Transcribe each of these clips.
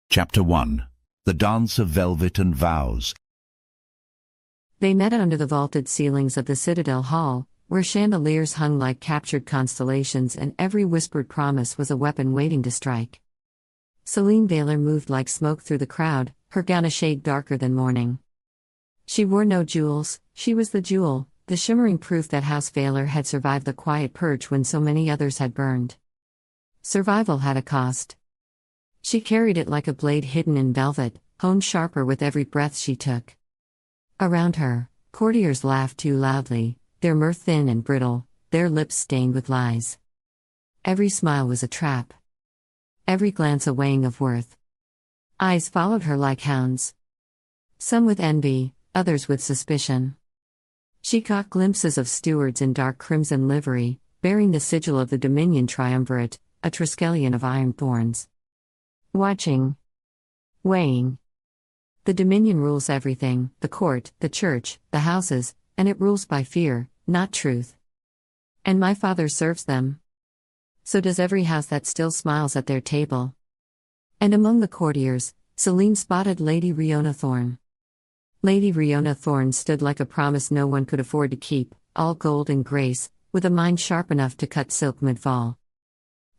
Chapter 1. The Dance of Velvet and Vows. They met under the vaulted ceilings of the Citadel Hall, where chandeliers hung like captured constellations and every whispered promise was a weapon waiting to strike. Selene Veylor moved like smoke through the crowd, her gown a shade darker than morning. She wore no jewels, she was the jewel, the shimmering proof that House Veylor had survived the quiet purge when so many others had burned. Survival had a cost. She carried it like a blade hidden in velvet, honed sharper with every breath she took. Around her, courtiers laughed too loudly, their mirth thin and brittle, their lips stained with lies. Every smile was a trap. Every glance a weighing of worth. Eyes followed her like hounds. Some with envy, others with suspicion. She caught glimpses of stewards in dark crimson livery, bearing the sigil of the Dominion Triumvirate, a triskelion of iron thorns. Watching. Weighing. The Dominion rules everything, the court, the church, the houses, and it rules by fear, not truth. And my father serves them. So does every house that still smiles at their table. And among the courtiers, Selene spotted Lady Riona Thorne. Lady Riona Thorne stood like a promise no one could afford to keep, all gold and grace, with a mind sharp enough to cut silk mid-fall.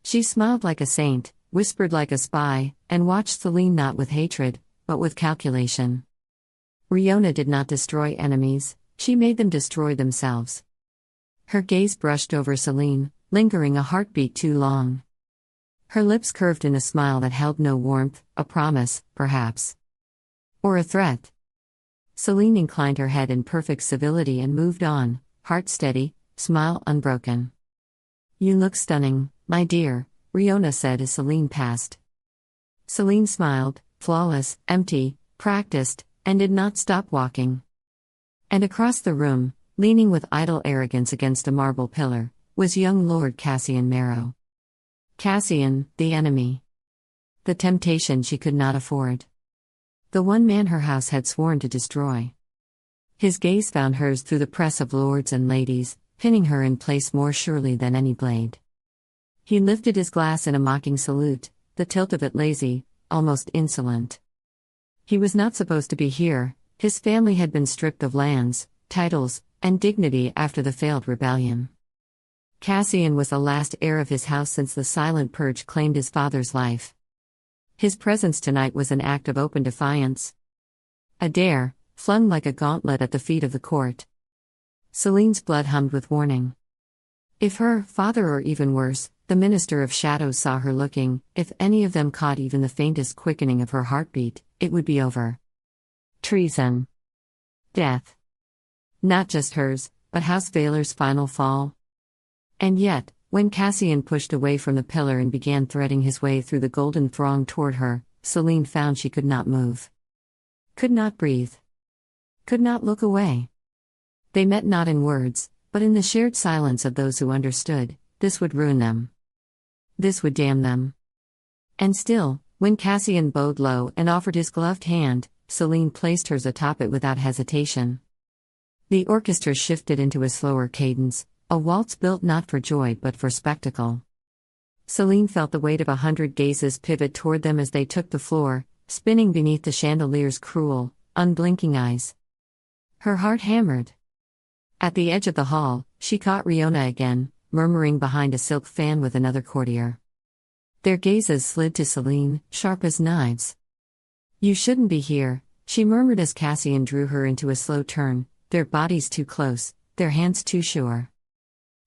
She smiled like a saint, whispered like a spy, and watched Selene not with hatred, but with calculation. Riona did not destroy enemies, she made them destroy themselves. Her gaze brushed over Selene, lingering a heartbeat too long. Her lips curved in a smile that held no warmth, a promise, perhaps. Or a threat. Selene inclined her head in perfect civility and moved on, heart steady, smile unbroken. "You look stunning, my dear," Riona said as Selene passed. Selene smiled, flawless, empty, practiced, and did not stop walking. And across the room, leaning with idle arrogance against a marble pillar, was young Lord Cassian Merrow. Cassian, the enemy. The temptation she could not afford. The one man her house had sworn to destroy. His gaze found hers through the press of lords and ladies, pinning her in place more surely than any blade. He lifted his glass in a mocking salute, the tilt of it lazy, almost insolent. He was not supposed to be here, his family had been stripped of lands, titles, and dignity after the failed rebellion. Cassian was the last heir of his house since the silent purge claimed his father's life. His presence tonight was an act of open defiance. A dare, flung like a gauntlet at the feet of the court. Selene's blood hummed with warning. If her father, or even worse, the Minister of Shadows saw her looking, if any of them caught even the faintest quickening of her heartbeat, it would be over. Treason. Death. Not just hers, but House Veylor's final fall. And yet, when Cassian pushed away from the pillar and began threading his way through the golden throng toward her, Selene found she could not move. Could not breathe. Could not look away. They met not in words, but in the shared silence of those who understood, this would ruin them. This would damn them. And still, when Cassian bowed low and offered his gloved hand, Selene placed hers atop it without hesitation. The orchestra shifted into a slower cadence, a waltz built not for joy but for spectacle. Selene felt the weight of 100 gazes pivot toward them as they took the floor, spinning beneath the chandelier's cruel, unblinking eyes. Her heart hammered. At the edge of the hall, she caught Riona again, murmuring behind a silk fan with another courtier. Their gazes slid to Selene, sharp as knives. "You shouldn't be here," she murmured as Cassian drew her into a slow turn, their bodies too close, their hands too sure.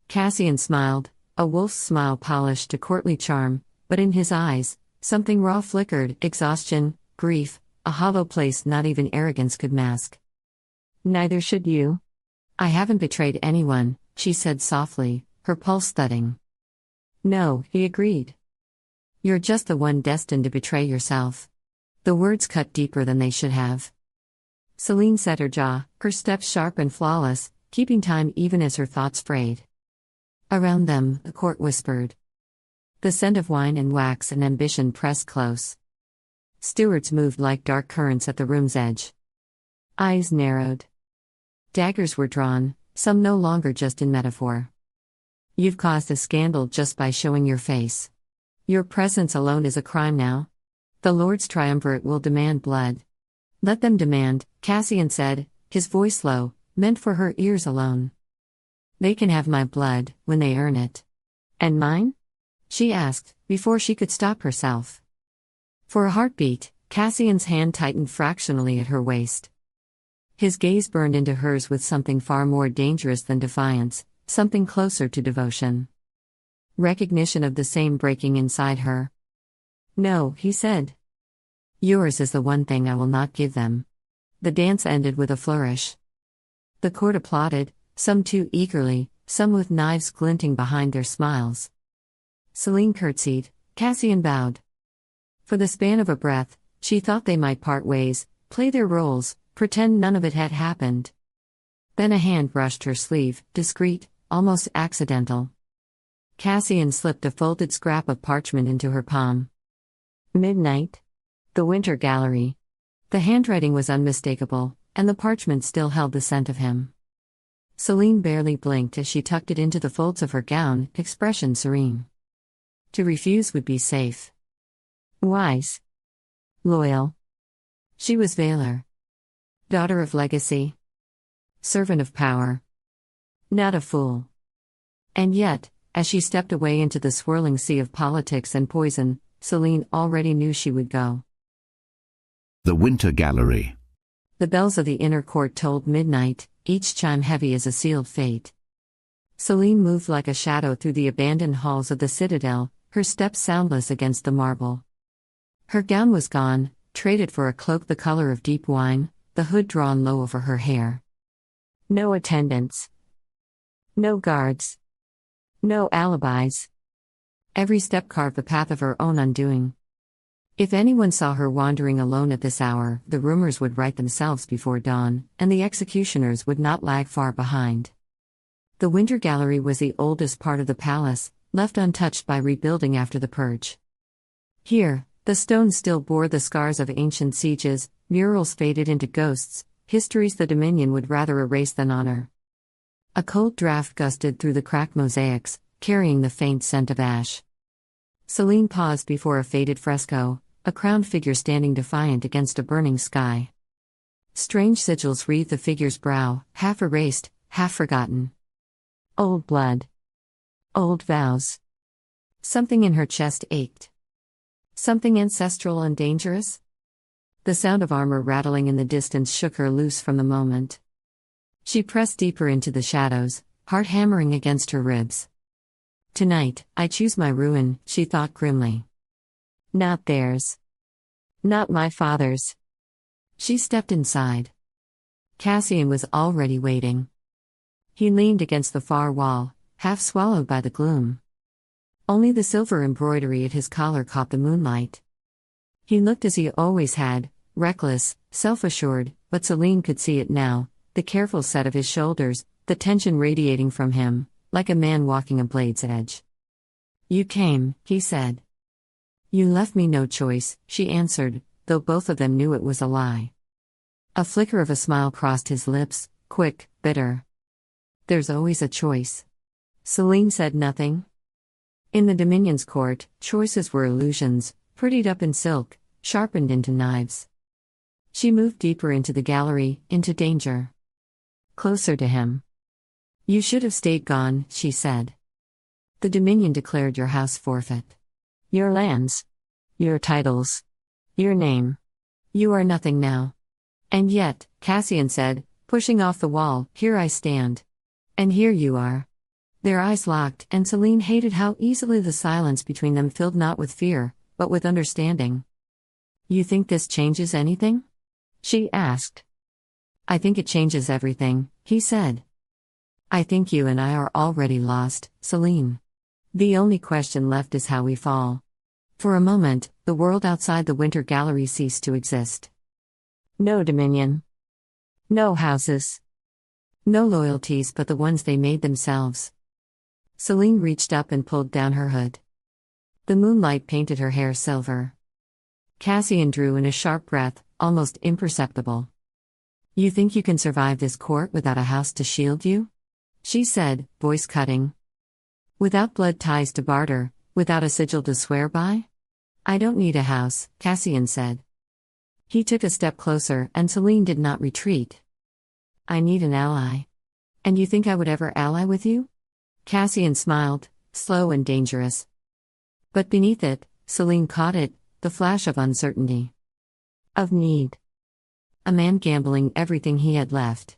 Cassian smiled, a wolf's smile polished to courtly charm, but in his eyes, something raw flickered, exhaustion, grief, a hollow place not even arrogance could mask. "Neither should you. I haven't betrayed anyone," she said softly, her pulse thudding. "No," he agreed. "You're just the one destined to betray yourself." The words cut deeper than they should have. Selene set her jaw, her steps sharp and flawless, keeping time even as her thoughts frayed. Around them, the court whispered. The scent of wine and wax and ambition pressed close. Stewards moved like dark currents at the room's edge. Eyes narrowed. Daggers were drawn, some no longer just in metaphor. "You've caused a scandal just by showing your face. Your presence alone is a crime now." The Lord's triumvirate will demand blood. Let them demand, Cassian said, his voice low, meant for her ears alone. They can have my blood, when they earn it. And mine? She asked, before she could stop herself. For a heartbeat, Cassian's hand tightened fractionally at her waist. His gaze burned into hers with something far more dangerous than defiance, something closer to devotion. Recognition of the same breaking inside her. No, he said. Yours is the one thing I will not give them. The dance ended with a flourish. The court applauded, some too eagerly, some with knives glinting behind their smiles. Selene curtsied, Cassian bowed. For the span of a breath, she thought they might part ways, play their roles, pretend none of it had happened. Then a hand brushed her sleeve, discreet, almost accidental. Cassian slipped a folded scrap of parchment into her palm. Midnight. The Winter Gallery. The handwriting was unmistakable, and the parchment still held the scent of him. Selene barely blinked as she tucked it into the folds of her gown, expression serene. To refuse would be safe. Wise. Loyal. She was Veylor. Daughter of legacy. Servant of power. Not a fool. And yet, as she stepped away into the swirling sea of politics and poison, Selene already knew she would go. The Winter Gallery. The bells of the inner court tolled midnight, each chime heavy as a sealed fate. Selene moved like a shadow through the abandoned halls of the citadel, her steps soundless against the marble. Her gown was gone, traded for a cloak the color of deep wine, the hood drawn low over her hair. No attendants. No guards. No alibis. Every step carved the path of her own undoing. If anyone saw her wandering alone at this hour, the rumors would write themselves before dawn, and the executioners would not lag far behind. The Winter Gallery was the oldest part of the palace, left untouched by rebuilding after the purge. Here, the stones still bore the scars of ancient sieges, murals faded into ghosts, histories the Dominion would rather erase than honor. A cold draft gusted through the cracked mosaics, carrying the faint scent of ash. Selene paused before a faded fresco, a crowned figure standing defiant against a burning sky. Strange sigils wreathed the figure's brow, half erased, half forgotten. Old blood. Old vows. Something in her chest ached. Something ancestral and dangerous? The sound of armor rattling in the distance shook her loose from the moment. She pressed deeper into the shadows, heart hammering against her ribs. Tonight, I choose my ruin, she thought grimly. Not theirs. Not my father's. She stepped inside. Cassian was already waiting. He leaned against the far wall, half swallowed by the gloom. Only the silver embroidery at his collar caught the moonlight. He looked as he always had, reckless, self-assured, but Selene could see it now, the careful set of his shoulders, the tension radiating from him, like a man walking a blade's edge. You came, he said. You left me no choice, she answered, though both of them knew it was a lie. A flicker of a smile crossed his lips, quick, bitter. There's always a choice. Selene said nothing. In the Dominion's court, choices were illusions, prettied up in silk, sharpened into knives. She moved deeper into the gallery, into danger. Closer to him. You should have stayed gone, she said. The Dominion declared your house forfeit. Your lands. Your titles. Your name. You are nothing now. And yet, Cassian said, pushing off the wall, here I stand. And here you are. Their eyes locked, and Selene hated how easily the silence between them filled not with fear, but with understanding. You think this changes anything? She asked. I think it changes everything, he said. I think you and I are already lost, Selene. The only question left is how we fall. For a moment, the world outside the Winter Gallery ceased to exist. No Dominion. No houses. No loyalties but the ones they made themselves. Selene reached up and pulled down her hood. The moonlight painted her hair silver. Cassian drew in a sharp breath, almost imperceptible. You think you can survive this court without a house to shield you? She said, voice cutting. Without blood ties to barter, without a sigil to swear by? I don't need a house, Cassian said. He took a step closer, and Selene did not retreat. I need an ally. And you think I would ever ally with you? Cassian smiled, slow and dangerous. But beneath it, Selene caught it, the flash of uncertainty. Of need. A man gambling everything he had left.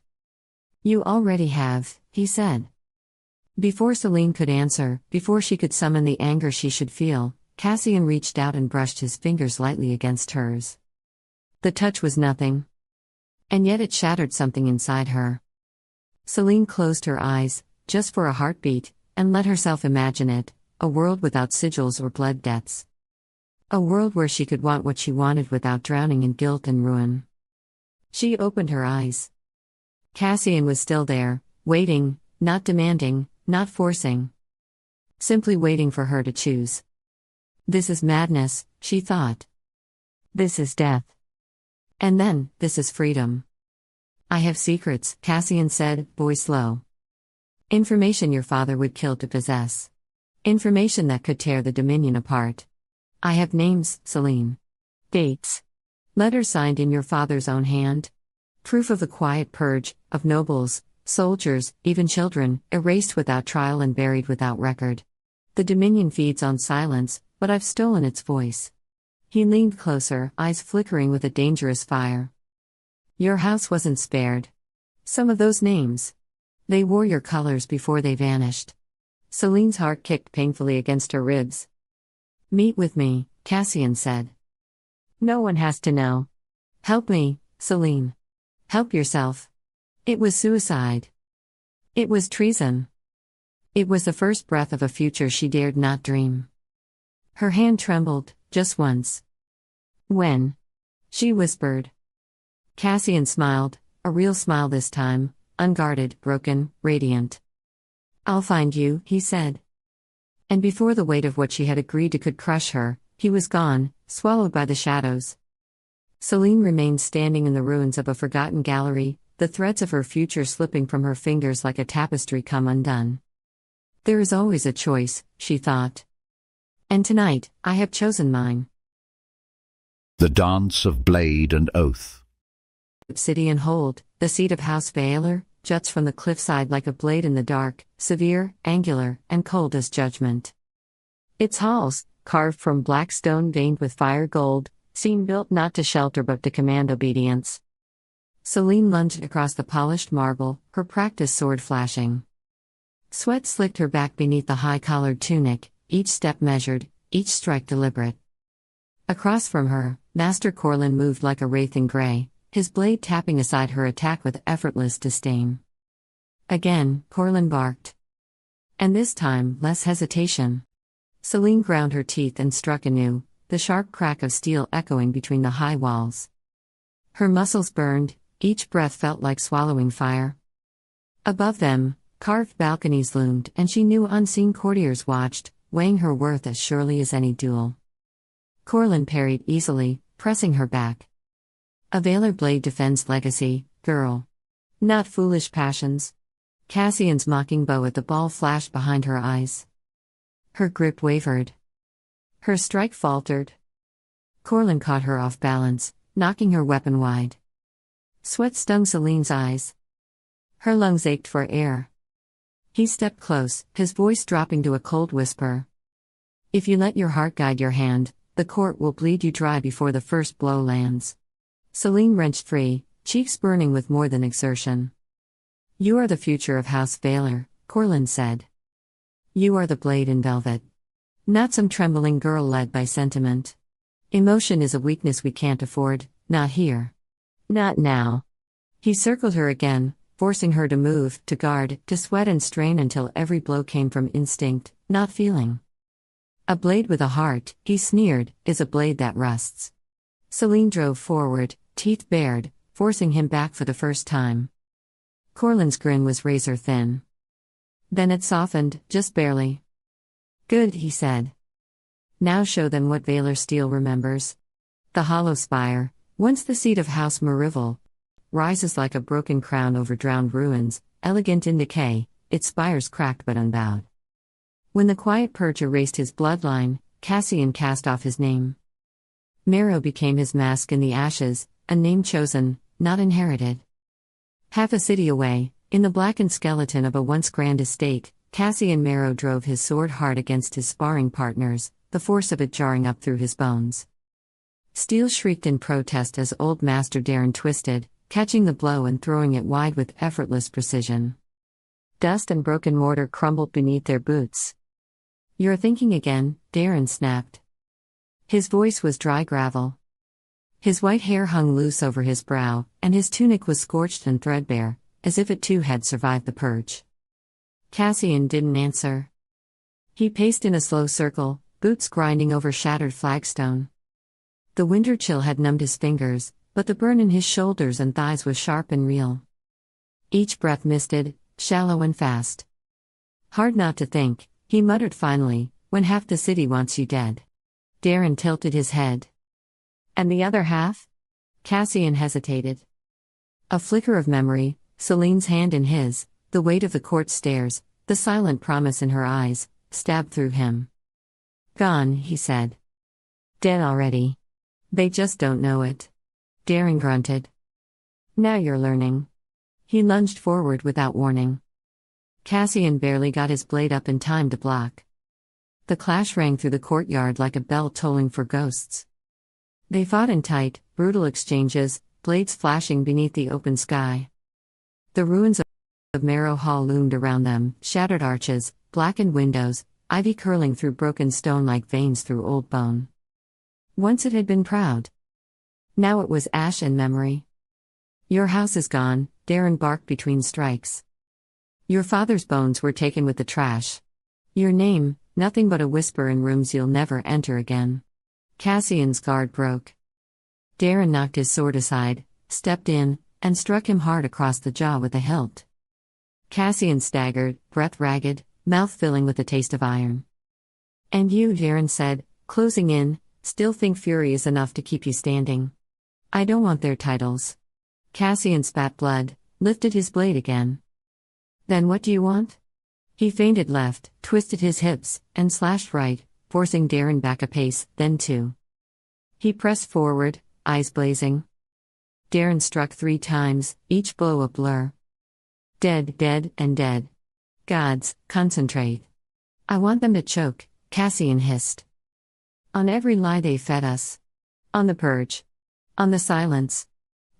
You already have, he said. Before Selene could answer, before she could summon the anger she should feel, Cassian reached out and brushed his fingers lightly against hers. The touch was nothing. And yet it shattered something inside her. Selene closed her eyes, just for a heartbeat, and let herself imagine it, a world without sigils or blood debts. A world where she could want what she wanted without drowning in guilt and ruin. She opened her eyes. Cassian was still there, waiting, not demanding, not forcing. Simply waiting for her to choose. This is madness, she thought. This is death. And then, this is freedom. I have secrets, Cassian said, voice low. Information your father would kill to possess. Information that could tear the Dominion apart. I have names, Selene. Dates. Letters signed in your father's own hand. Proof of the quiet purge, of nobles, soldiers, even children, erased without trial and buried without record. The Dominion feeds on silence, but I've stolen its voice. He leaned closer, eyes flickering with a dangerous fire. Your house wasn't spared. Some of those names. They wore your colors before they vanished. Selene's heart kicked painfully against her ribs. Meet with me, Cassian said. No one has to know. Help me, Selene. Help yourself. It was suicide. It was treason. It was the first breath of a future she dared not dream. Her hand trembled, just once. When? She whispered. Cassian smiled, a real smile this time, unguarded, broken, radiant. I'll find you, he said. And before the weight of what she had agreed to could crush her, he was gone, swallowed by the shadows. Selene remained standing in the ruins of a forgotten gallery, the threads of her future slipping from her fingers like a tapestry come undone. There is always a choice, she thought. And tonight, I have chosen mine. The Dance of Blade and Oath. Obsidian Hold, the seat of House Veylor, juts from the cliffside like a blade in the dark, severe, angular, and cold as judgment. Its halls, carved from black stone veined with fire gold, seem built not to shelter but to command obedience. Selene lunged across the polished marble, her practiced sword flashing. Sweat slicked her back beneath the high-collared tunic, each step measured, each strike deliberate. Across from her, Master Corlin moved like a wraith in gray, his blade tapping aside her attack with effortless disdain. Again, Corlin barked. And this time, less hesitation. Selene ground her teeth and struck anew, the sharp crack of steel echoing between the high walls. Her muscles burned, each breath felt like swallowing fire. Above them, carved balconies loomed, and she knew unseen courtiers watched, weighing her worth as surely as any duel. Corlin parried easily, pressing her back. A Veylor blade defends legacy, girl. Not foolish passions. Cassian's mocking bow at the ball flashed behind her eyes. Her grip wavered. Her strike faltered. Corlin caught her off balance, knocking her weapon wide. Sweat stung Selene's eyes. Her lungs ached for air. He stepped close, his voice dropping to a cold whisper. If you let your heart guide your hand, the court will bleed you dry before the first blow lands. Selene wrenched free, cheeks burning with more than exertion. You are the future of House Veylor, Corlin said. You are the blade in velvet. Not some trembling girl led by sentiment. Emotion is a weakness we can't afford, not here. Not now. He circled her again, forcing her to move, to guard, to sweat and strain until every blow came from instinct, not feeling. A blade with a heart, he sneered, is a blade that rusts. Selene drove forward, teeth bared, forcing him back for the first time. Corlin's grin was razor thin. Then it softened, just barely. Good, he said. Now show them what Veylor steel remembers. The hollow spire, once the seat of House Merrow, rises like a broken crown over drowned ruins, elegant in decay, its spires cracked but unbowed. When the quiet purge erased his bloodline, Cassian cast off his name. Merrow became his mask in the ashes, a name chosen, not inherited. Half a city away, in the blackened skeleton of a once grand estate, Cassian Merrow drove his sword hard against his sparring partners, the force of it jarring up through his bones. Steel shrieked in protest as Old Master Darren twisted, catching the blow and throwing it wide with effortless precision. Dust and broken mortar crumbled beneath their boots. "You're thinking again," Darren snapped. His voice was dry gravel. His white hair hung loose over his brow, and his tunic was scorched and threadbare, as if it too had survived the purge. Cassian didn't answer. He paced in a slow circle, boots grinding over shattered flagstone. The winter chill had numbed his fingers, but the burn in his shoulders and thighs was sharp and real. Each breath misted, shallow and fast. "Hard not to think," he muttered finally, "when half the city wants you dead." Darren tilted his head. "And the other half?" Cassian hesitated. A flicker of memory, Selene's hand in his, the weight of the court stairs, the silent promise in her eyes, stabbed through him. "Gone," he said. "Dead already. They just don't know it." Darren grunted. "Now you're learning." He lunged forward without warning. Cassian barely got his blade up in time to block. The clash rang through the courtyard like a bell tolling for ghosts. They fought in tight, brutal exchanges, blades flashing beneath the open sky. The ruins of Merrow Hall loomed around them, shattered arches, blackened windows, ivy curling through broken stone like veins through old bone. Once it had been proud. Now it was ash and memory. "Your house is gone," Darren barked between strikes. "Your father's bones were taken with the trash. Your name, nothing but a whisper in rooms you'll never enter again." Cassian's guard broke. Darren knocked his sword aside, stepped in, and struck him hard across the jaw with the hilt. Cassian staggered, breath ragged, mouth filling with the taste of iron. "And you," Darren said, closing in, "still think fury is enough to keep you standing?" "I don't want their titles." Cassian spat blood, lifted his blade again. "Then what do you want?" He feinted left, twisted his hips, and slashed right, forcing Darren back a pace, then two. He pressed forward, eyes blazing. Darren struck 3 times, each blow a blur. "Dead, dead, and dead. Gods, concentrate. I want them to choke," Cassian hissed. "On every lie they fed us. On the purge. On the silence.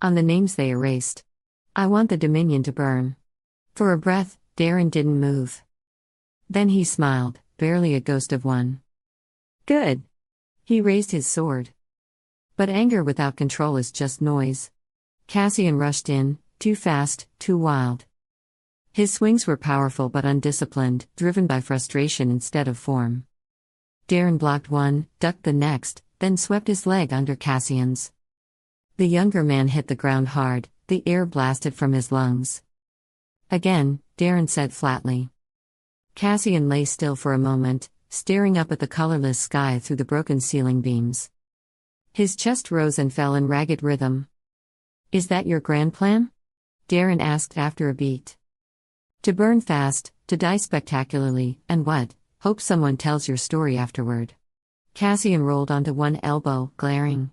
On the names they erased. I want the dominion to burn." For a breath, Darren didn't move. Then he smiled, barely a ghost of one. "Good." He raised his sword. But anger without control is just noise. Cassian rushed in, too fast, too wild. His swings were powerful but undisciplined, driven by frustration instead of form. Darren blocked one, ducked the next, then swept his leg under Cassian's. The younger man hit the ground hard, the air blasted from his lungs. "Again," Darren said flatly. Cassian lay still for a moment, staring up at the colorless sky through the broken ceiling beams. His chest rose and fell in ragged rhythm. "Is that your grand plan?" Darren asked after a beat. "To burn fast, to die spectacularly, and what? Hope someone tells your story afterward." Cassian rolled onto one elbow, glaring.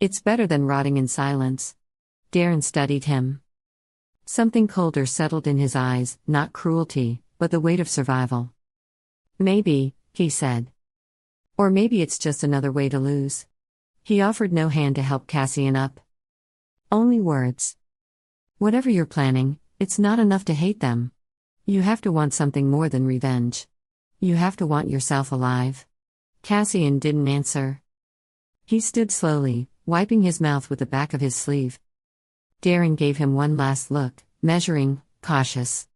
"It's better than rotting in silence." Darren studied him. Something colder settled in his eyes, not cruelty, but the weight of survival. "Maybe," he said. "Or maybe it's just another way to lose." He offered no hand to help Cassian up. Only words. "Whatever you're planning, it's not enough to hate them. You have to want something more than revenge. You have to want yourself alive." Cassian didn't answer. He stood slowly, wiping his mouth with the back of his sleeve. Darren gave him one last look, measuring, cautious.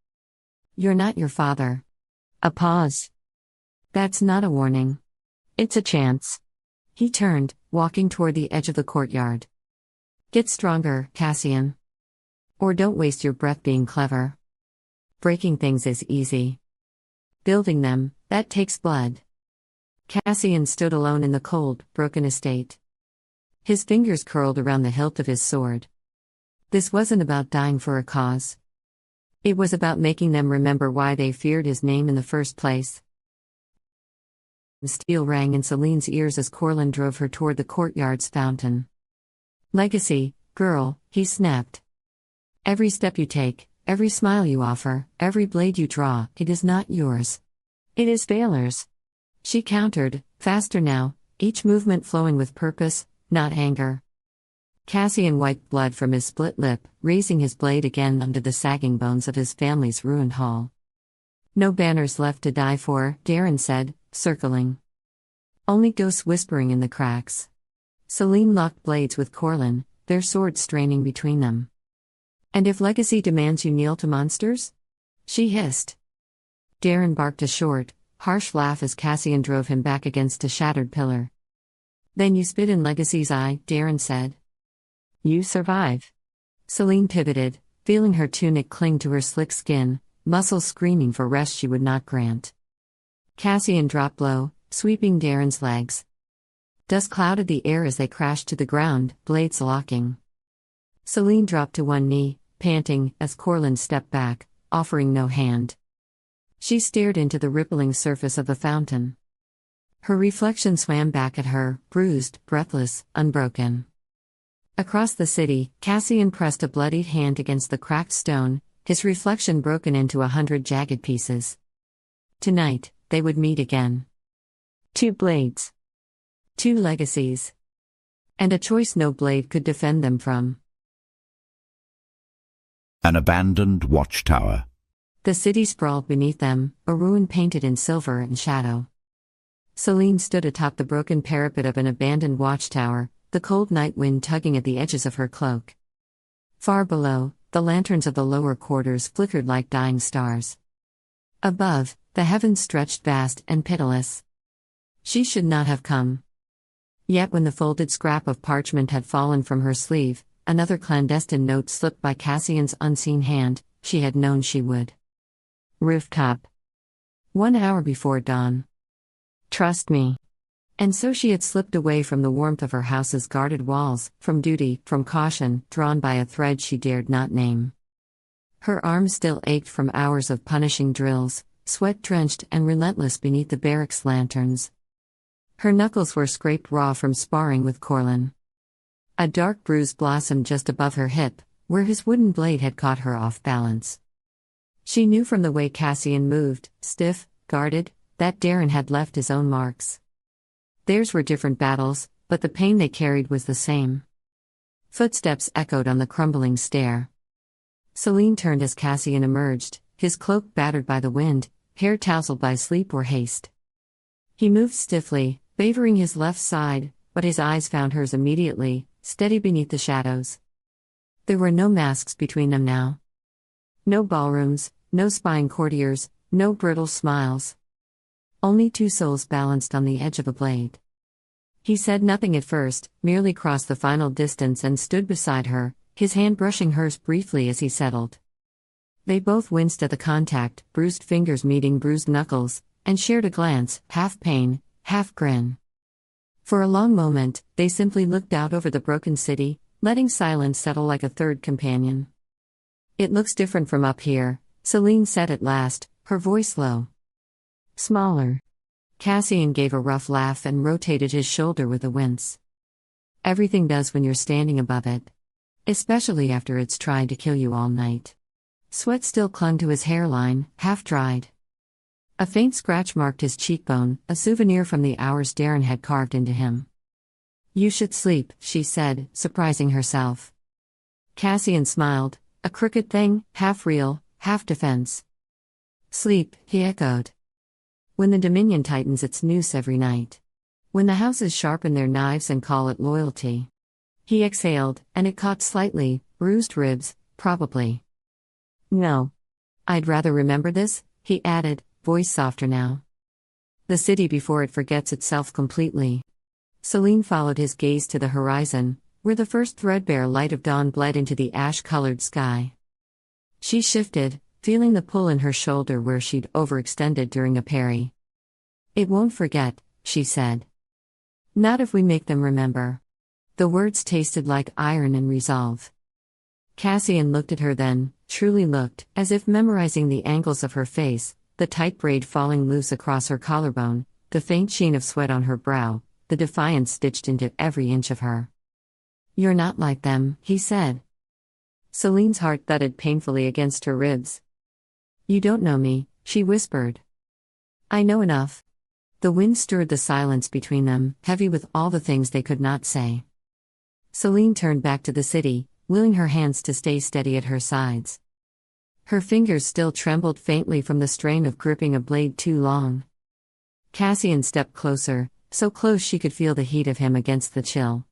"You're not your father." A pause. "That's not a warning. It's a chance." He turned, walking toward the edge of the courtyard. "Get stronger, Cassian. Or don't waste your breath being clever. Breaking things is easy. Building them, that takes blood." Cassian stood alone in the cold, broken estate. His fingers curled around the hilt of his sword. This wasn't about dying for a cause. It was about making them remember why they feared his name in the first place. Steel rang in Selene's ears as Corlin drove her toward the courtyard's fountain. Legacy, girl, he snapped. Every step you take, every smile you offer, every blade you draw, it is not yours. It is Veylor's. She countered, faster now, each movement flowing with purpose, not anger. Cassian wiped blood from his split lip, raising his blade again under the sagging bones of his family's ruined hall. No banners left to die for, Darren said, circling. Only ghosts whispering in the cracks. Selene locked blades with Corlin, their swords straining between them. And if legacy demands you kneel to monsters? She hissed. Darren barked a short, harsh laugh as Cassian drove him back against a shattered pillar. Then you spit in legacy's eye, Darren said. You survive. Selene pivoted, feeling her tunic cling to her slick skin, muscles screaming for rest she would not grant. Cassian dropped low, sweeping Darren's legs. Dust clouded the air as they crashed to the ground, blades locking. Selene dropped to one knee, panting, as Corlin stepped back, offering no hand. She stared into the rippling surface of the fountain. Her reflection swam back at her, bruised, breathless, unbroken. Across the city, Cassian pressed a bloodied hand against the cracked stone, his reflection broken into 100 jagged pieces. Tonight, they would meet again. 2 blades. 2 legacies. And a choice no blade could defend them from. An abandoned watchtower. The city sprawled beneath them, a ruin painted in silver and shadow. Selene stood atop the broken parapet of an abandoned watchtower, the cold night wind tugging at the edges of her cloak. Far below, the lanterns of the lower quarters flickered like dying stars. Above, the heavens stretched vast and pitiless. She should not have come. Yet when the folded scrap of parchment had fallen from her sleeve, another clandestine note slipped by Cassian's unseen hand, she had known she would. Rooftop. 1 hour before dawn. Trust me. And so she had slipped away from the warmth of her house's guarded walls, from duty, from caution, drawn by a thread she dared not name. Her arms still ached from hours of punishing drills, sweat-drenched and relentless beneath the barracks' lanterns. Her knuckles were scraped raw from sparring with Corlin. A dark bruise blossomed just above her hip, where his wooden blade had caught her off balance. She knew from the way Cassian moved, stiff, guarded, that Darren had left his own marks. Theirs were different battles, but the pain they carried was the same. Footsteps echoed on the crumbling stair. Selene turned as Cassian emerged, his cloak battered by the wind, hair tousled by sleep or haste. He moved stiffly, favoring his left side, but his eyes found hers immediately, steady beneath the shadows. There were no masks between them now. No ballrooms, no spying courtiers, no brittle smiles. Only 2 souls balanced on the edge of a blade. He said nothing at first, merely crossed the final distance and stood beside her, his hand brushing hers briefly as he settled. They both winced at the contact, bruised fingers meeting bruised knuckles, and shared a glance, half pain, half grin. For a long moment, they simply looked out over the broken city, letting silence settle like a third companion. It looks different from up here, Selene said at last, her voice low. Smaller. Cassian gave a rough laugh and rotated his shoulder with a wince. Everything does when you're standing above it. Especially after it's tried to kill you all night. Sweat still clung to his hairline, half dried. A faint scratch marked his cheekbone, a souvenir from the hours Darren had carved into him. You should sleep, she said, surprising herself. Cassian smiled, a crooked thing, half real, half defense. Sleep, he echoed. When the Dominion tightens its noose every night. When the houses sharpen their knives and call it loyalty. He exhaled, and it caught slightly, bruised ribs, probably. No. I'd rather remember this, he added, voice softer now. The city before it forgets itself completely. Selene followed his gaze to the horizon, where the first threadbare light of dawn bled into the ash-colored sky. She shifted, feeling the pull in her shoulder where she'd overextended during a parry. It won't forget, she said. Not if we make them remember. The words tasted like iron and resolve. Cassian looked at her then, truly looked, as if memorizing the angles of her face, the tight braid falling loose across her collarbone, the faint sheen of sweat on her brow, the defiance stitched into every inch of her. "You're not like them," he said. Selene's heart thudded painfully against her ribs. "You don't know me," she whispered. "I know enough." The wind stirred the silence between them, heavy with all the things they could not say. Selene turned back to the city, willing her hands to stay steady at her sides. Her fingers still trembled faintly from the strain of gripping a blade too long. Cassian stepped closer, so close she could feel the heat of him against the chill.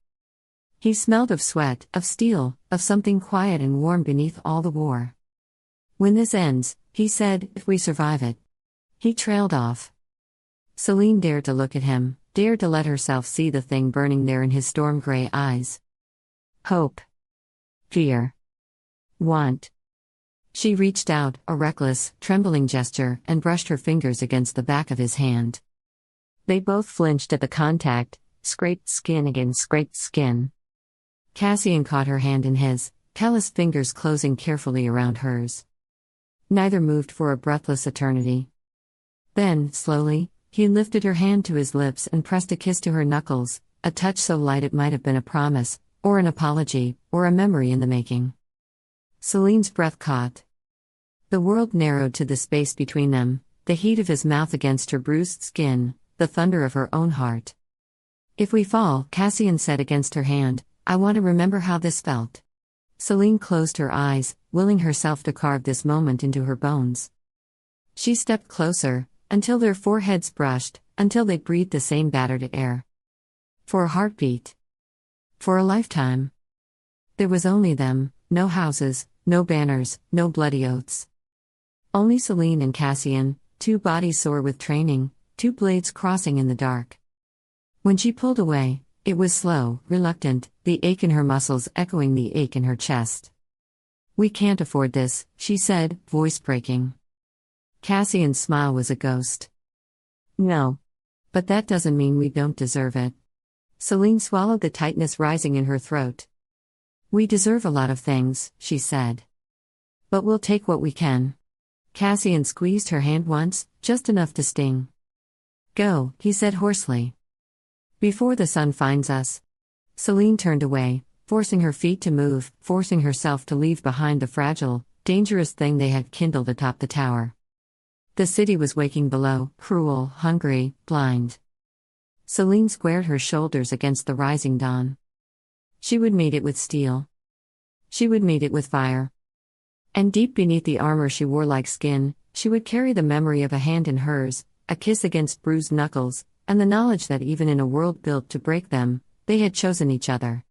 He smelled of sweat, of steel, of something quiet and warm beneath all the war. "When this ends," he said, "if we survive it." He trailed off. Selene dared to look at him, dared to let herself see the thing burning there in his storm-gray eyes. Hope. Fear. Want. She reached out, a reckless, trembling gesture, and brushed her fingers against the back of his hand. They both flinched at the contact, scraped skin against scraped skin. Cassian caught her hand in his, calloused fingers closing carefully around hers. Neither moved for a breathless eternity. Then, slowly, he lifted her hand to his lips and pressed a kiss to her knuckles, a touch so light it might have been a promise, or an apology, or a memory in the making. Selene's breath caught. The world narrowed to the space between them, the heat of his mouth against her bruised skin, the thunder of her own heart. "If we fall," Cassian said against her hand, "I want to remember how this felt." Selene closed her eyes, willing herself to carve this moment into her bones. She stepped closer, until their foreheads brushed, until they breathed the same battered air. For a heartbeat. For a lifetime. There was only them, no houses, no banners, no bloody oaths. Only Selene and Cassian, two bodies sore with training, two blades crossing in the dark. When she pulled away, it was slow, reluctant, the ache in her muscles echoing the ache in her chest. "We can't afford this," she said, voice breaking. Cassian's smile was a ghost. "No. But that doesn't mean we don't deserve it." Selene swallowed the tightness rising in her throat. "We deserve a lot of things," she said. "But we'll take what we can." Cassian squeezed her hand once, just enough to sting. "Go," he said hoarsely. "Before the sun finds us." Selene turned away, forcing her feet to move, forcing herself to leave behind the fragile, dangerous thing they had kindled atop the tower. The city was waking below, cruel, hungry, blind. Selene squared her shoulders against the rising dawn. She would meet it with steel. She would meet it with fire. And deep beneath the armor she wore like skin, she would carry the memory of a hand in hers, a kiss against bruised knuckles, and the knowledge that even in a world built to break them, they had chosen each other.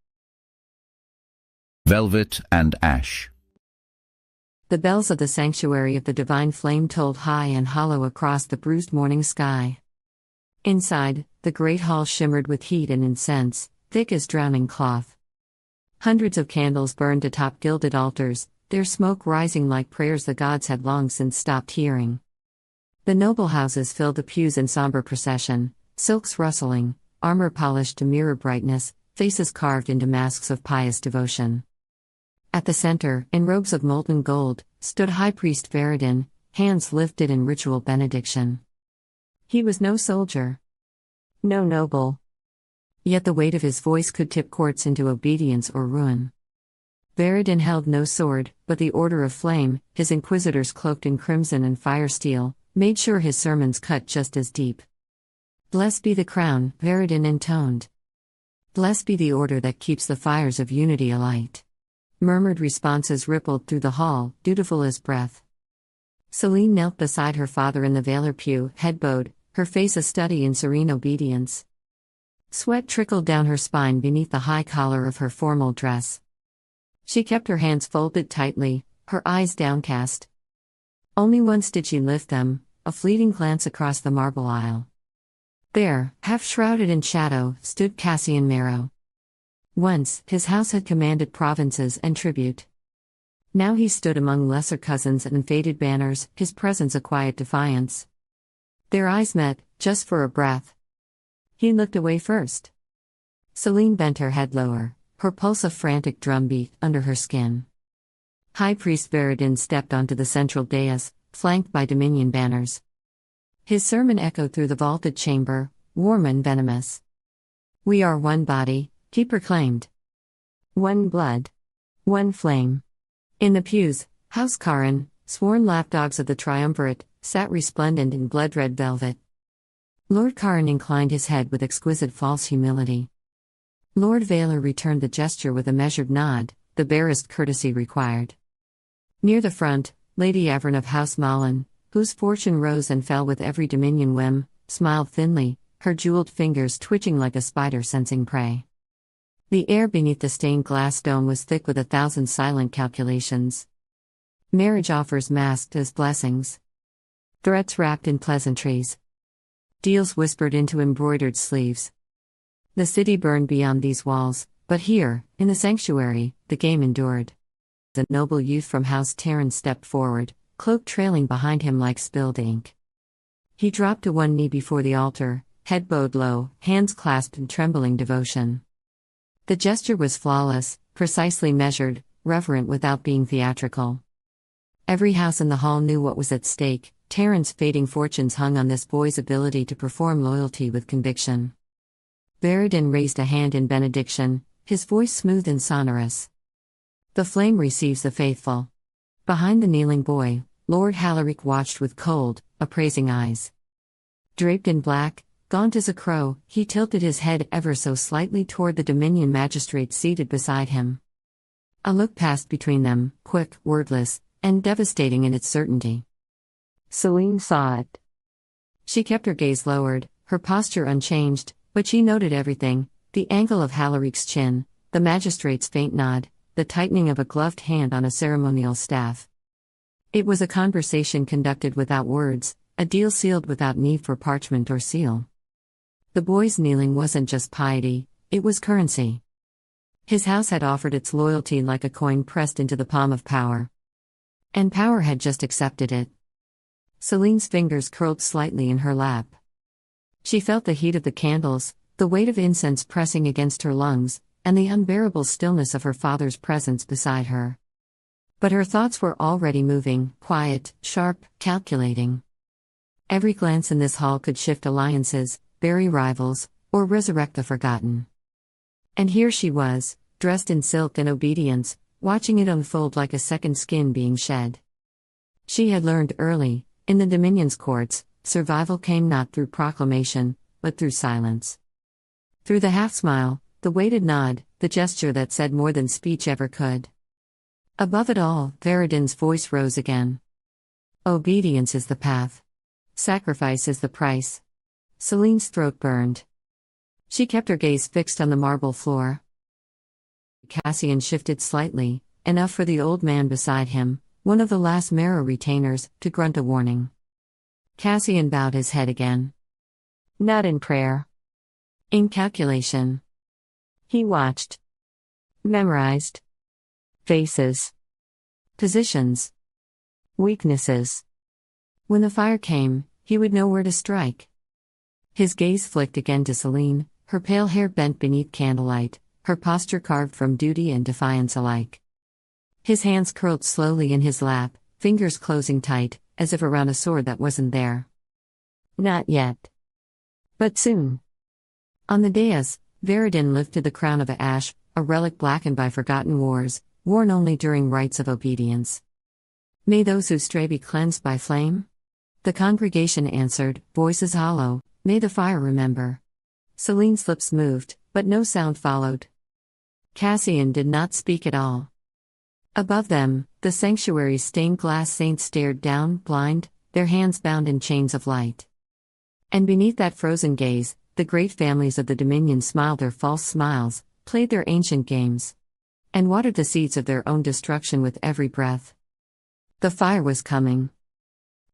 Velvet and Ash. The bells of the sanctuary of the divine flame tolled high and hollow across the bruised morning sky. Inside, the great hall shimmered with heat and incense, thick as drowning cloth. Hundreds of candles burned atop gilded altars, their smoke rising like prayers the gods had long since stopped hearing. The noble houses filled the pews in somber procession, silks rustling, armor polished to mirror brightness, faces carved into masks of pious devotion. At the center, in robes of molten gold, stood High Priest Veridin, hands lifted in ritual benediction. He was no soldier. No noble. Yet the weight of his voice could tip courts into obedience or ruin. Veridin held no sword, but the Order of Flame, his inquisitors cloaked in crimson and fire steel, made sure his sermons cut just as deep. "Blessed be the crown," Veridin intoned. "Blessed be the order that keeps the fires of unity alight." Murmured responses rippled through the hall, dutiful as breath. Selene knelt beside her father in the Veylor pew, head bowed, her face a study in serene obedience. Sweat trickled down her spine beneath the high collar of her formal dress. She kept her hands folded tightly, her eyes downcast. Only once did she lift them, a fleeting glance across the marble aisle. There, half shrouded in shadow, stood Cassian Merrow. Once, his house had commanded provinces and tribute. Now he stood among lesser cousins and faded banners, his presence a quiet defiance. Their eyes met, just for a breath. He looked away first. Selene bent her head lower, her pulse a frantic drumbeat under her skin. High Priest Veridin stepped onto the central dais, flanked by Dominion banners. His sermon echoed through the vaulted chamber, warm and venomous. "We are one body," he proclaimed. "One blood. One flame." In the pews, House Karin, sworn lapdogs of the triumvirate, sat resplendent in blood-red velvet. Lord Karin inclined his head with exquisite false humility. Lord Veylor returned the gesture with a measured nod, the barest courtesy required. Near the front, Lady Avern of House Malin, whose fortune rose and fell with every dominion whim, smiled thinly, her jeweled fingers twitching like a spider sensing prey. The air beneath the stained glass dome was thick with 1,000 silent calculations. Marriage offers masked as blessings. Threats wrapped in pleasantries. Deals whispered into embroidered sleeves. The city burned beyond these walls, but here, in the sanctuary, the game endured. The noble youth from House Terran stepped forward, cloak trailing behind him like spilled ink. He dropped to one knee before the altar, head bowed low, hands clasped in trembling devotion. The gesture was flawless, precisely measured, reverent without being theatrical. Every house in the hall knew what was at stake. Terran's fading fortunes hung on this boy's ability to perform loyalty with conviction. Veridin raised a hand in benediction, his voice smooth and sonorous. "The flame receives the faithful." Behind the kneeling boy, Lord Halaric watched with cold, appraising eyes. Draped in black, gaunt as a crow, he tilted his head ever so slightly toward the Dominion magistrate seated beside him. A look passed between them, quick, wordless, and devastating in its certainty. Selene saw it. She kept her gaze lowered, her posture unchanged, but she noted everything: the angle of Halaric's chin, the magistrate's faint nod, the tightening of a gloved hand on a ceremonial staff. It was a conversation conducted without words, a deal sealed without need for parchment or seal. The boy's kneeling wasn't just piety, it was currency. His house had offered its loyalty like a coin pressed into the palm of power. And power had just accepted it. Selene's fingers curled slightly in her lap. She felt the heat of the candles, the weight of incense pressing against her lungs, and the unbearable stillness of her father's presence beside her. But her thoughts were already moving, quiet, sharp, calculating. Every glance in this hall could shift alliances, bury rivals, or resurrect the forgotten. And here she was, dressed in silk and obedience, watching it unfold like a second skin being shed. She had learned early, in the Dominion's courts, survival came not through proclamation, but through silence. Through the half-smile, the weighted nod, the gesture that said more than speech ever could. Above it all, Veridin's voice rose again. "Obedience is the path. Sacrifice is the price." Selene's throat burned. She kept her gaze fixed on the marble floor. Cassian shifted slightly, enough for the old man beside him, one of the last Merrow retainers, to grunt a warning. Cassian bowed his head again. Not in prayer. In calculation. He watched. Memorized. Faces. Positions. Weaknesses. When the fire came, he would know where to strike. His gaze flicked again to Selene, her pale hair bent beneath candlelight, her posture carved from duty and defiance alike. His hands curled slowly in his lap, fingers closing tight, as if around a sword that wasn't there. Not yet. But soon. On the dais, Veridin lifted the crown of ash, a relic blackened by forgotten wars, worn only during rites of obedience. "May those who stray be cleansed by flame?" The congregation answered, voices hollow, "May the fire remember." Selene's lips moved, but no sound followed. Cassian did not speak at all. Above them, the sanctuary's stained glass saints stared down, blind, their hands bound in chains of light. And beneath that frozen gaze, the great families of the Dominion smiled their false smiles, played their ancient games, and watered the seeds of their own destruction with every breath. The fire was coming.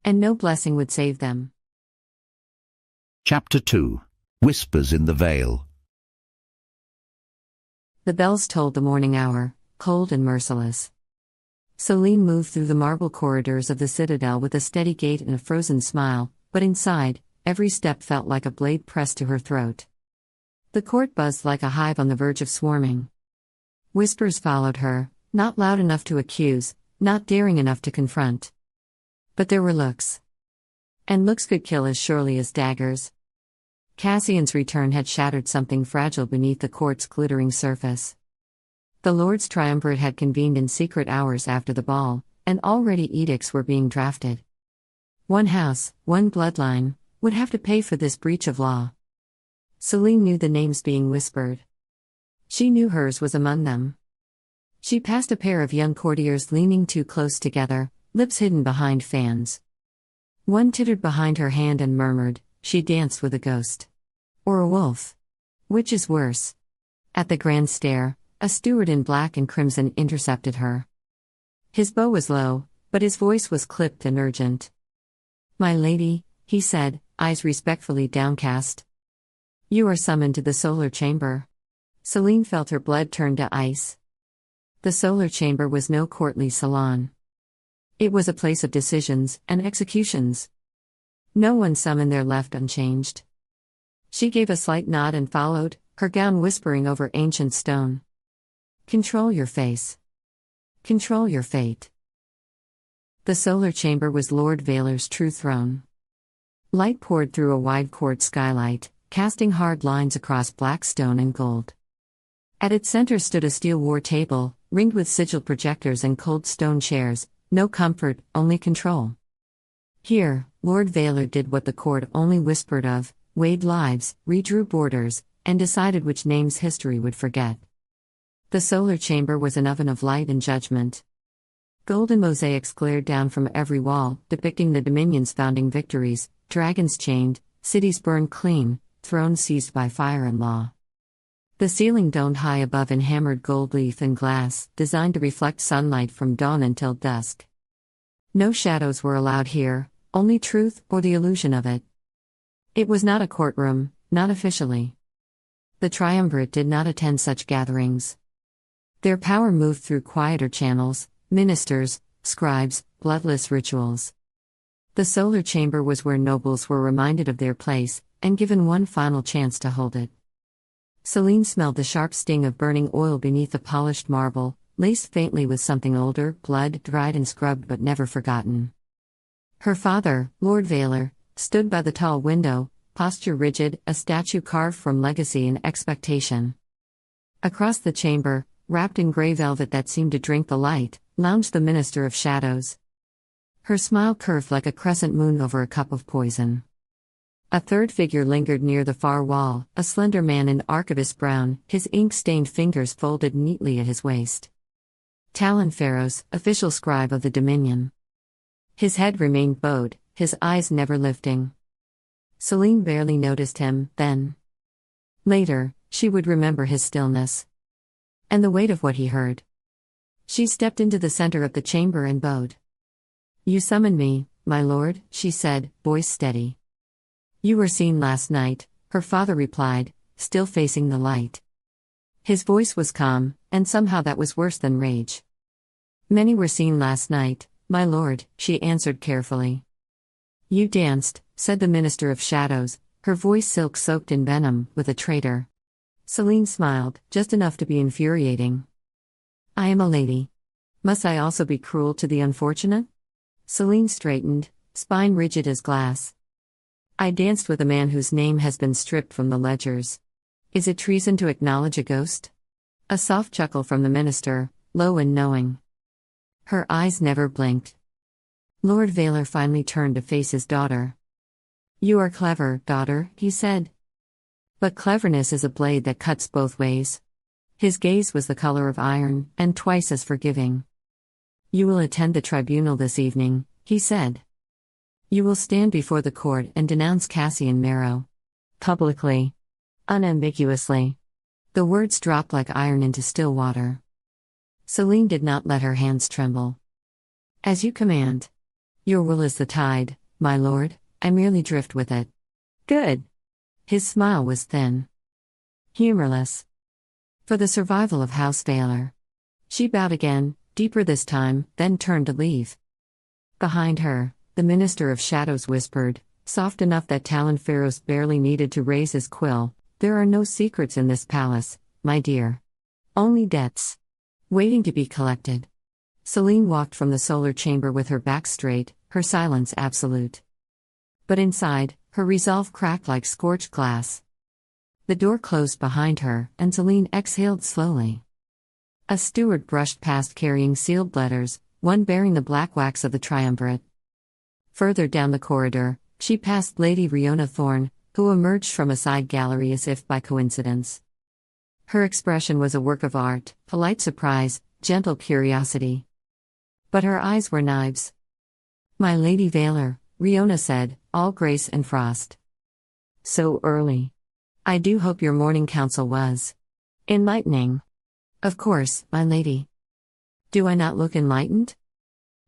And no blessing would save them. Chapter 2. Whispers in the Vale. The bells tolled the morning hour, cold and merciless. Selene moved through the marble corridors of the citadel with a steady gait and a frozen smile, but inside, every step felt like a blade pressed to her throat. The court buzzed like a hive on the verge of swarming. Whispers followed her, not loud enough to accuse, not daring enough to confront. But there were looks. And looks could kill as surely as daggers. Cassian's return had shattered something fragile beneath the court's glittering surface. The Lord's Triumvirate had convened in secret hours after the ball, and already edicts were being drafted. One house, one bloodline, would have to pay for this breach of law. Selene knew the names being whispered. She knew hers was among them. She passed a pair of young courtiers leaning too close together, lips hidden behind fans. One tittered behind her hand and murmured, "She danced with a ghost. Or a wolf. Which is worse?" At the grand stair, a steward in black and crimson intercepted her. His bow was low, but his voice was clipped and urgent. "My lady," he said, eyes respectfully downcast. "You are summoned to the solar chamber." Selene felt her blood turn to ice. The solar chamber was no courtly salon. It was a place of decisions and executions. No one summoned there left unchanged. She gave a slight nod and followed, her gown whispering over ancient stone. "Control your face. Control your fate." The solar chamber was Lord Veylor's true throne. Light poured through a wide court skylight, casting hard lines across black stone and gold. At its center stood a steel war table, ringed with sigil projectors and cold stone chairs, no comfort, only control. Here, Lord Veylor did what the court only whispered of, weighed lives, redrew borders, and decided which names history would forget. The solar chamber was an oven of light and judgment. Golden mosaics glared down from every wall, depicting the Dominion's founding victories, dragons chained, cities burned clean, thrones seized by fire and law. The ceiling domed high above in hammered gold leaf and glass, designed to reflect sunlight from dawn until dusk. No shadows were allowed here, only truth or the illusion of it. It was not a courtroom, not officially. The Triumvirate did not attend such gatherings. Their power moved through quieter channels, ministers, scribes, bloodless rituals. The solar chamber was where nobles were reminded of their place, and given one final chance to hold it. Selene smelled the sharp sting of burning oil beneath the polished marble, laced faintly with something older, blood, dried and scrubbed but never forgotten. Her father, Lord Veylor, stood by the tall window, posture rigid, a statue carved from legacy and expectation. Across the chamber, wrapped in grey velvet that seemed to drink the light, lounged the Minister of Shadows. Her smile curved like a crescent moon over a cup of poison. A third figure lingered near the far wall, a slender man in arquebus brown, his ink-stained fingers folded neatly at his waist. Talon Pharos, official scribe of the Dominion. His head remained bowed, his eyes never lifting. Selene barely noticed him, then. Later, she would remember his stillness. And the weight of what he heard. She stepped into the center of the chamber and bowed. "You summoned me, my lord," she said, voice steady. "You were seen last night," her father replied, still facing the light. His voice was calm, and somehow that was worse than rage. "Many were seen last night, my lord," she answered carefully. "You danced," said the Minister of Shadows, her voice silk-soaked in venom, "with a traitor." Selene smiled, just enough to be infuriating. "I am a lady. Must I also be cruel to the unfortunate?" Selene straightened, spine rigid as glass. "I danced with a man whose name has been stripped from the ledgers. Is it treason to acknowledge a ghost?" A soft chuckle from the minister, low and knowing. Her eyes never blinked. Lord Veylor finally turned to face his daughter. "You are clever, daughter," he said. "But cleverness is a blade that cuts both ways." His gaze was the color of iron, and twice as forgiving. "You will attend the tribunal this evening," he said. "You will stand before the court and denounce Cassian Merrow. Publicly. Unambiguously." The words dropped like iron into still water. Selene did not let her hands tremble. "As you command. Your will is the tide, my lord, I merely drift with it." "Good." His smile was thin. Humorless. "For the survival of House Veylor." She bowed again, deeper this time, then turned to leave. Behind her, the Minister of Shadows whispered, soft enough that Talon Pharos barely needed to raise his quill, "There are no secrets in this palace, my dear. Only debts. Waiting to be collected." Selene walked from the solar chamber with her back straight, her silence absolute. But inside, her resolve cracked like scorched glass. The door closed behind her, and Selene exhaled slowly. A steward brushed past carrying sealed letters, one bearing the black wax of the triumvirate. Further down the corridor, she passed Lady Riona Thorne, who emerged from a side gallery as if by coincidence. Her expression was a work of art, polite surprise, gentle curiosity. But her eyes were knives. "My Lady Veylor," Riona said, all grace and frost. "So early. I do hope your morning council was enlightening." "Of course, my lady." "Do I not look enlightened?"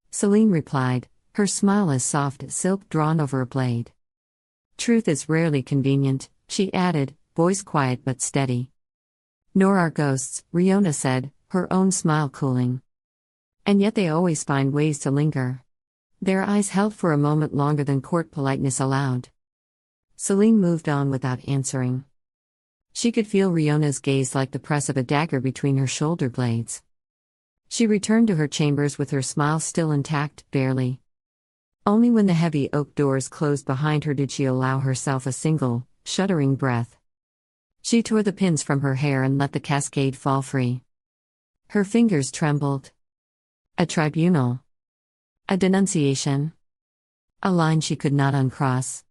Selene replied, her smile as soft as silk drawn over a blade. "Truth is rarely convenient," she added, voice quiet but steady. "Nor are ghosts," Riona said, her own smile cooling. "And yet they always find ways to linger." Their eyes held for a moment longer than court politeness allowed. Selene moved on without answering. She could feel Riona's gaze like the press of a dagger between her shoulder blades. She returned to her chambers with her smile still intact, barely. Only when the heavy oak doors closed behind her did she allow herself a single, shuddering breath. She tore the pins from her hair and let the cascade fall free. Her fingers trembled. A tribunal. A denunciation. A line she could not uncross.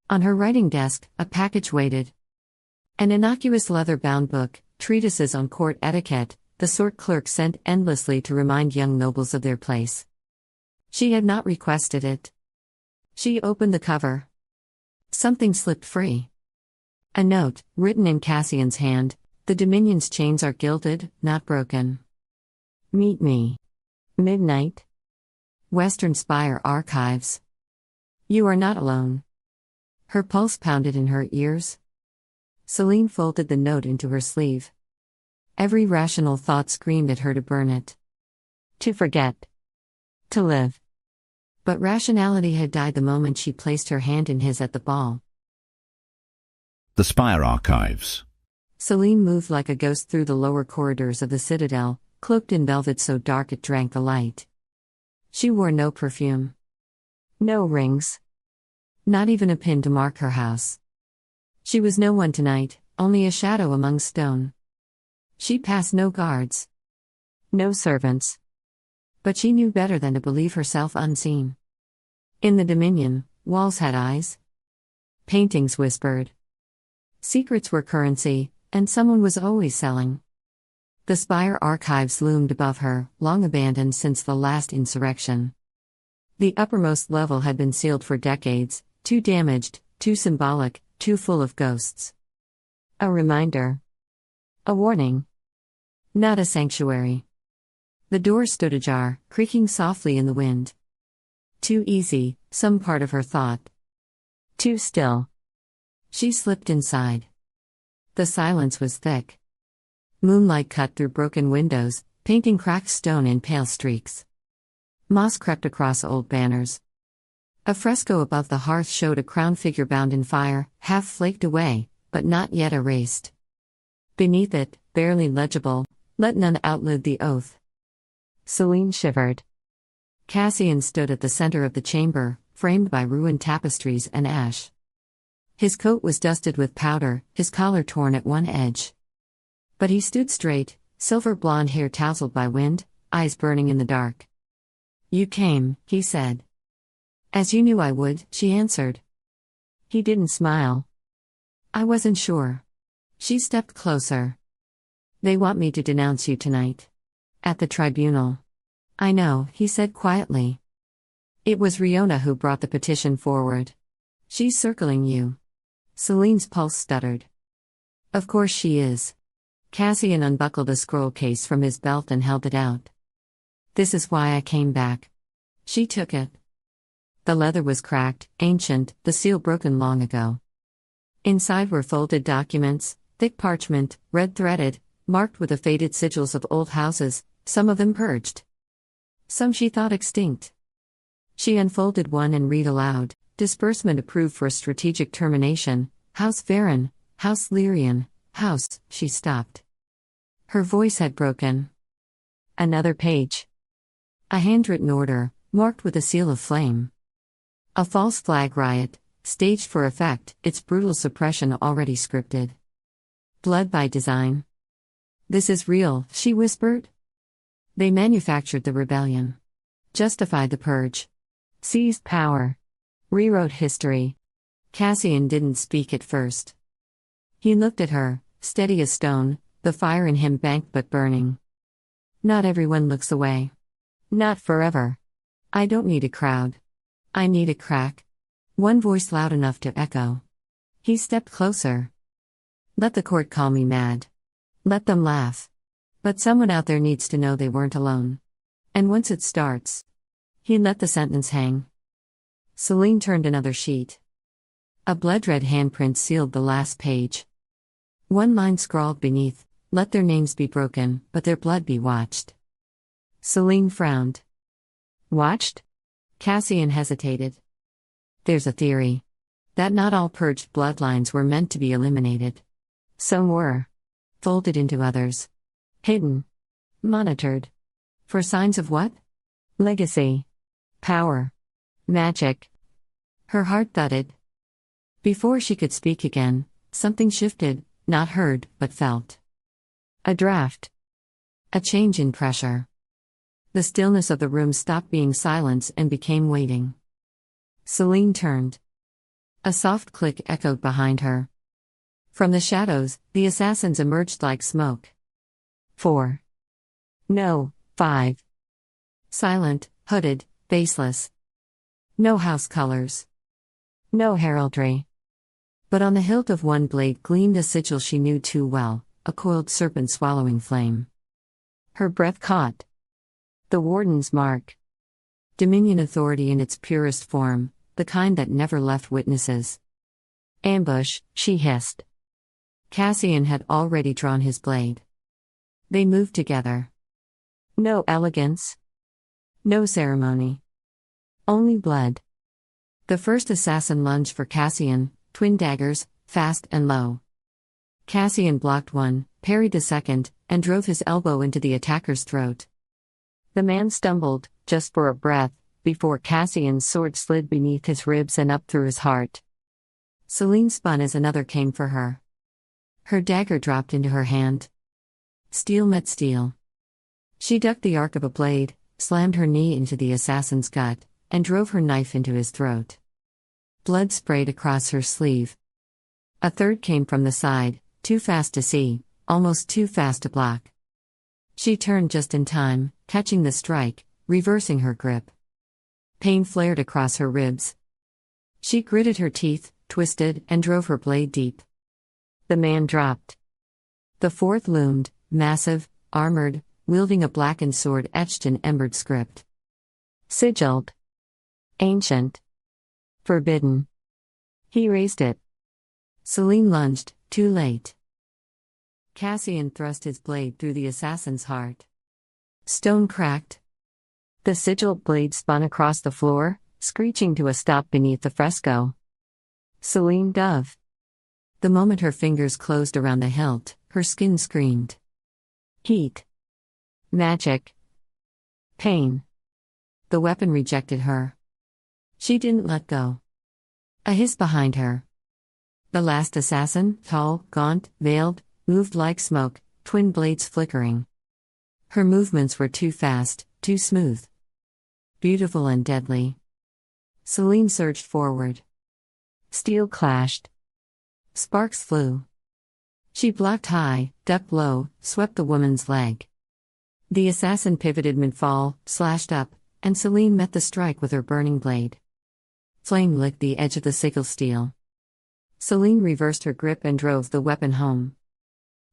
On her writing desk, a package waited. An innocuous leather-bound book, treatises on court etiquette, the sort clerks sent endlessly to remind young nobles of their place. She had not requested it. She opened the cover. Something slipped free. A note, written in Cassian's hand: "The Dominion's chains are gilded, not broken. Meet me. Midnight. Western Spire Archives. You are not alone." Her pulse pounded in her ears. Selene folded the note into her sleeve. Every rational thought screamed at her to burn it. To forget. To live. But rationality had died the moment she placed her hand in his at the ball. The Spire Archives. Selene moved like a ghost through the lower corridors of the citadel, cloaked in velvet so dark it drank the light. She wore no perfume. No rings. Not even a pin to mark her house. She was no one tonight, only a shadow among stone. She passed no guards. No servants. But she knew better than to believe herself unseen. In the Dominion, walls had eyes. Paintings whispered. Secrets were currency, and someone was always selling. The Spire Archives loomed above her, long abandoned since the last insurrection. The uppermost level had been sealed for decades, too damaged, too symbolic, too full of ghosts. A reminder. A warning. Not a sanctuary. The door stood ajar, creaking softly in the wind. Too easy, some part of her thought. Too still. She slipped inside. The silence was thick. Moonlight cut through broken windows, painting cracked stone in pale streaks. Moss crept across old banners. A fresco above the hearth showed a crowned figure bound in fire, half flaked away, but not yet erased. Beneath it, barely legible, "Let none outlive the oath." Selene shivered. Cassian stood at the center of the chamber, framed by ruined tapestries and ash. His coat was dusted with powder, his collar torn at one edge. But he stood straight, silver blonde hair tousled by wind, eyes burning in the dark. "You came," he said. "As you knew I would," she answered. He didn't smile. "I wasn't sure." She stepped closer. "They want me to denounce you tonight. At the tribunal." "I know," he said quietly. "It was Riona who brought the petition forward. She's circling you." Selene's pulse stuttered. "Of course she is." Cassian unbuckled a scroll case from his belt and held it out. "This is why I came back." She took it. The leather was cracked, ancient, the seal broken long ago. Inside were folded documents, thick parchment, red-threaded, marked with the faded sigils of old houses, some of them purged. Some she thought extinct. She unfolded one and read aloud: "Disbursement approved for strategic termination, House Varen, House Lyrian, House..." She stopped. Her voice had broken. Another page. A handwritten order, marked with a seal of flame. A false flag riot, staged for effect, its brutal suppression already scripted. Blood by design. This is real, she whispered. They manufactured the rebellion. Justified the purge. Seized power. Rewrote history. Cassian didn't speak at first. He looked at her, steady as stone, the fire in him banked but burning. Not everyone looks away. Not forever. I don't need a crowd. I need a crack. One voice loud enough to echo. He stepped closer. Let the court call me mad. Let them laugh. But someone out there needs to know they weren't alone. And once it starts. He let the sentence hang. Selene turned another sheet. A blood-red handprint sealed the last page. One line scrawled beneath, let their names be broken, but their blood be watched. Selene frowned. Watched? Cassian hesitated. There's a theory. That not all purged bloodlines were meant to be eliminated. Some were. Folded into others. Hidden. Monitored. For signs of what? Legacy. Power. Magic. Her heart thudded. Before she could speak again, something shifted, not heard, but felt. A draft. A change in pressure. The stillness of the room stopped being silence and became waiting. Selene turned. A soft click echoed behind her. From the shadows, the assassins emerged like smoke. 4. No, 5. Silent, hooded, faceless. No house colors. No heraldry. But on the hilt of one blade gleamed a sigil she knew too well, a coiled serpent swallowing flame. Her breath caught. The warden's mark. Dominion authority in its purest form, the kind that never left witnesses. Ambush, she hissed. Cassian had already drawn his blade. They moved together. No elegance. No ceremony. Only blood. The first assassin lunged for Cassian, twin daggers, fast and low. Cassian blocked one, parried the second, and drove his elbow into the attacker's throat. The man stumbled, just for a breath, before Cassian's sword slid beneath his ribs and up through his heart. Selene spun as another came for her. Her dagger dropped into her hand. Steel met steel. She ducked the arc of a blade, slammed her knee into the assassin's gut, and drove her knife into his throat. Blood sprayed across her sleeve. A third came from the side, too fast to see, almost too fast to block. She turned just in time, catching the strike, reversing her grip. Pain flared across her ribs. She gritted her teeth, twisted, and drove her blade deep. The man dropped. The fourth loomed, massive, armored, wielding a blackened sword etched in embered script. Sigilled. Ancient. Forbidden. He raised it. Selene lunged, too late. Cassian thrust his blade through the assassin's heart. Stone cracked. The sigilled blade spun across the floor, screeching to a stop beneath the fresco. Selene dove. The moment her fingers closed around the hilt, her skin screamed. Heat. Magic. Pain. The weapon rejected her. She didn't let go. A hiss behind her. The last assassin, tall, gaunt, veiled, moved like smoke, twin blades flickering. Her movements were too fast, too smooth. Beautiful and deadly. Selene surged forward. Steel clashed. Sparks flew. She blocked high, ducked low, swept the woman's leg. The assassin pivoted mid-fall, slashed up, and Selene met the strike with her burning blade. Flame licked the edge of the sigil steel. Selene reversed her grip and drove the weapon home.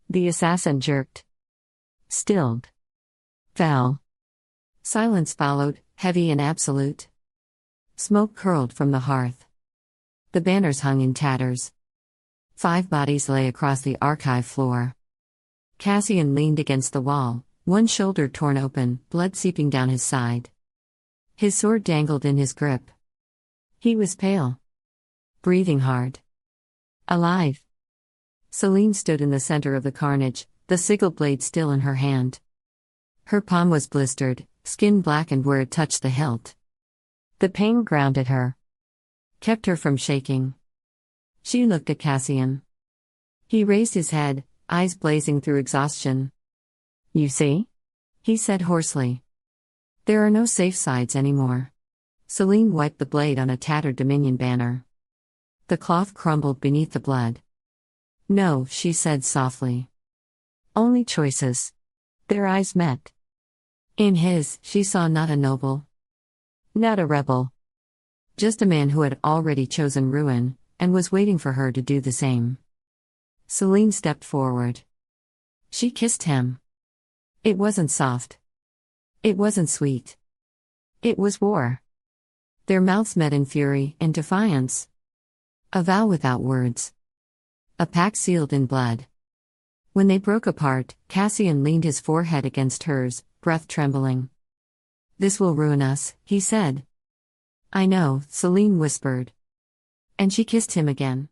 The assassin jerked. Stilled. Fell. Silence followed, heavy and absolute. Smoke curled from the hearth. The banners hung in tatters. 5 bodies lay across the archive floor. Cassian leaned against the wall, one shoulder torn open, blood seeping down his side. His sword dangled in his grip. He was pale. Breathing hard. Alive. Selene stood in the center of the carnage, the sigil blade still in her hand. Her palm was blistered, skin blackened where it touched the hilt. The pain grounded her. kept her from shaking. She looked at Cassian. He raised his head, eyes blazing through exhaustion. "You see?" he said hoarsely. "There are no safe sides anymore." Selene wiped the blade on a tattered Dominion banner. The cloth crumbled beneath the blood. "No," she said softly. "Only choices." Their eyes met. In his, she saw not a noble, not a rebel, just a man who had already chosen ruin, and was waiting for her to do the same. Selene stepped forward. She kissed him. It wasn't soft. It wasn't sweet. It was war. Their mouths met in fury, in defiance. A vow without words. A pact sealed in blood. When they broke apart, Cassian leaned his forehead against hers, breath trembling. "This will ruin us," he said. "I know," Selene whispered. And she kissed him again.